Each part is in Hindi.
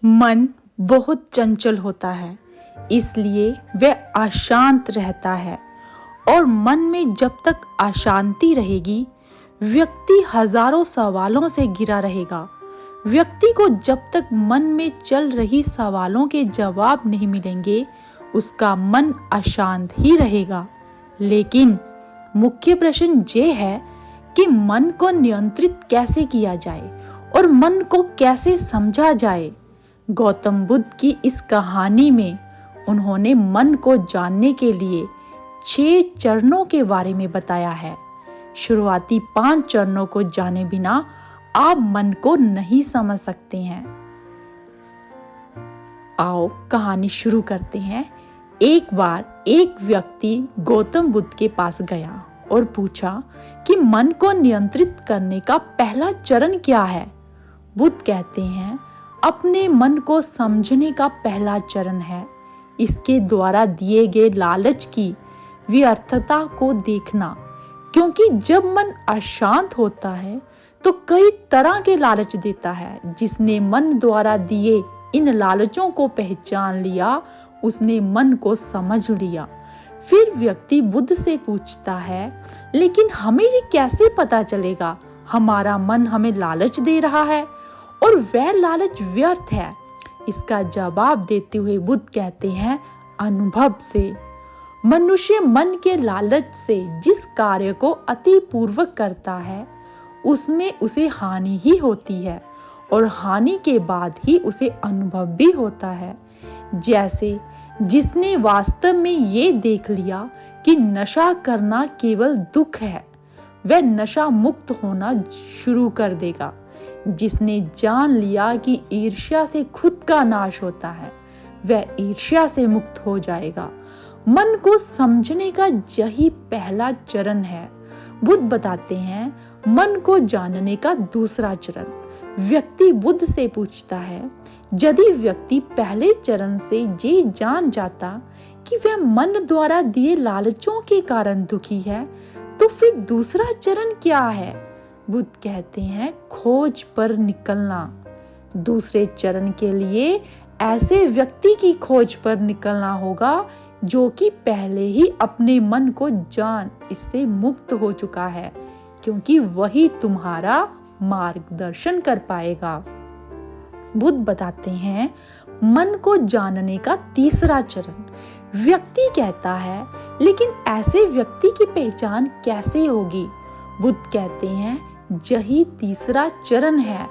मन बहुत चंचल होता है, इसलिए वह अशांत रहता है और मन में जब तक अशांति रहेगी, व्यक्ति हजारों सवालों से घिरा रहेगा। व्यक्ति को जब तक मन में चल रही सवालों के जवाब नहीं मिलेंगे, उसका मन अशांत ही रहेगा। लेकिन मुख्य प्रश्न ये है कि मन को नियंत्रित कैसे किया जाए और मन को कैसे समझा जाए। गौतम बुद्ध की इस कहानी में उन्होंने मन को जानने के लिए 6 चरणों के बारे में बताया है। शुरुआती 5 चरणों को जाने बिना आप मन को नहीं समझ सकते हैं। आओ कहानी शुरू करते हैं। एक बार एक व्यक्ति गौतम बुद्ध के पास गया और पूछा कि मन को नियंत्रित करने का पहला चरण क्या है। बुद्ध कहते हैं, अपने मन को समझने का पहला चरण है इसके द्वारा दिए गए लालच की व्यर्थता को देखना। क्योंकि जब मन अशांत होता है तो कई तरह के लालच देता है। जिसने मन द्वारा दिए इन लालचों को पहचान लिया, उसने मन को समझ लिया। फिर व्यक्ति बुद्ध से पूछता है, लेकिन हमें ये कैसे पता चलेगा हमारा मन हमें लालच दे रहा है और वह लालच व्यर्थ है। इसका जवाब देते हुए बुद्ध कहते हैं, अनुभव से। मनुष्य मन के लालच से जिस कार्य को अति पूर्वक करता है, उसमें उसे हानि ही होती है और हानि के बाद ही उसे अनुभव भी होता है। जैसे जिसने वास्तव में ये देख लिया कि नशा करना केवल दुख है, वह नशा मुक्त होना शुरू कर देगा। जिसने जान लिया कि ईर्ष्या से खुद का नाश होता है, वह ईर्ष्या से मुक्त हो जाएगा। मन को समझने का यही पहला चरण है। बुद्ध बताते हैं, मन को जानने का दूसरा चरण। व्यक्ति बुद्ध से पूछता है, यदि व्यक्ति पहले चरण से ये जान जाता कि वह मन द्वारा दिए लालचों के कारण दुखी है, तो फिर दूसरा चरण क्या है? बुद्ध कहते हैं, खोज पर निकलना। दूसरे चरण के लिए ऐसे व्यक्ति की खोज पर निकलना होगा जो कि पहले ही अपने मन को जान इससे मुक्त हो चुका है, क्योंकि वही तुम्हारा मार्गदर्शन कर पाएगा। बुद्ध बताते हैं, मन को जानने का तीसरा चरण। व्यक्ति कहता है, लेकिन ऐसे व्यक्ति की पहचान कैसे होगी? बुद्ध कहते हैं, यही तीसरा चरण है।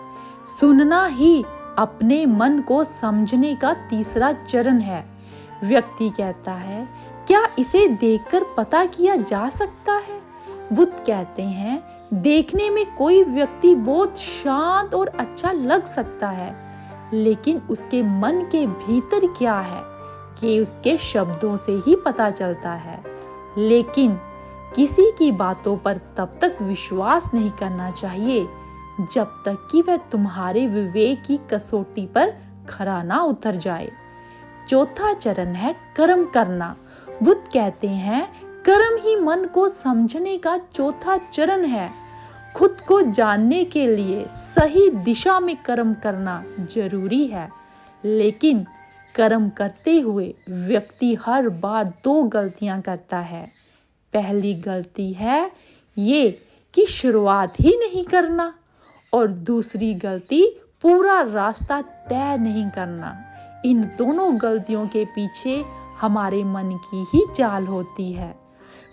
सुनना ही अपने मन को समझने का तीसरा चरण है। व्यक्ति कहता है, क्या इसे देखकर पता किया जा सकता है? बुद्ध कहते हैं, देखने में कोई व्यक्ति बहुत शांत और अच्छा लग सकता है, लेकिन उसके मन के भीतर क्या है, ये उसके शब्दों से ही पता चलता है। लेकिन किसी की बातों पर तब तक विश्वास नहीं करना चाहिए जब तक कि वह तुम्हारे विवेक की कसौटी पर खरा ना उतर जाए। चौथा चरण है कर्म करना। बुद्ध कहते हैं, कर्म ही मन को समझने का चौथा चरण है। खुद को जानने के लिए सही दिशा में कर्म करना जरूरी है, लेकिन कर्म करते हुए व्यक्ति हर बार 2 गलतियां करता है। पहली गलती है ये कि शुरुआत ही नहीं करना, और दूसरी गलती पूरा रास्ता तय नहीं करना। इन दोनों गलतियों के पीछे हमारे मन की ही चाल होती है।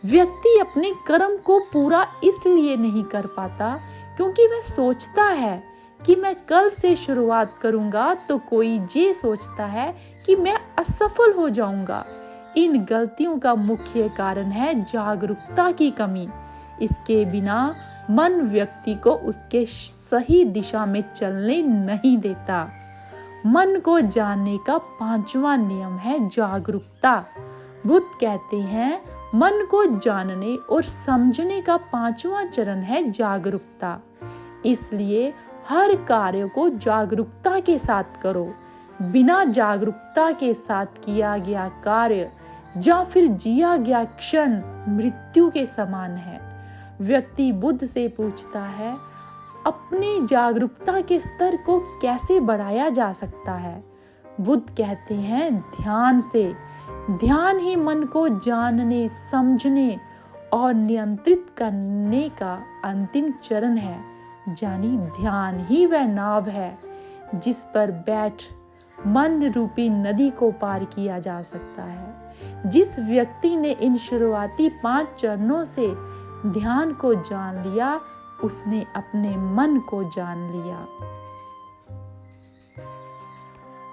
व्यक्ति अपने कर्म को पूरा इसलिए नहीं कर पाता क्योंकि वह सोचता है कि मैं कल से शुरुआत करूंगा तो कोई ये सोचता है कि मैं असफल हो जाऊंगा। इन गलतियों का मुख्य कारण है जागरूकता की कमी। इसके बिना मन व्यक्ति को उसके सही दिशा में चलने नहीं देता। मन को जानने का 5वां नियम है जागरूकता। बुद्ध कहते हैं, मन को जानने और समझने का 5वां चरण है जागरूकता। इसलिए हर कार्य को जागरूकता के साथ करो। बिना जागरूकता के साथ किया गया कार्य या फिर जिया गया क्षण मृत्यु के समान है। व्यक्ति बुद्ध से पूछता है, अपनी जागरूकता के स्तर को कैसे बढ़ाया जा सकता है? बुद्ध कहते हैं ध्यान से। ध्यान ही मन को जानने, समझने और नियंत्रित करने का अंतिम चरण है। यानी ध्यान ही वह नाव है जिस पर बैठ मन रूपी नदी को पार किया जा सकता है। जिस व्यक्ति ने इन शुरुआती 5 चरणों से ध्यान को जान लिया, उसने अपने मन को जान लिया।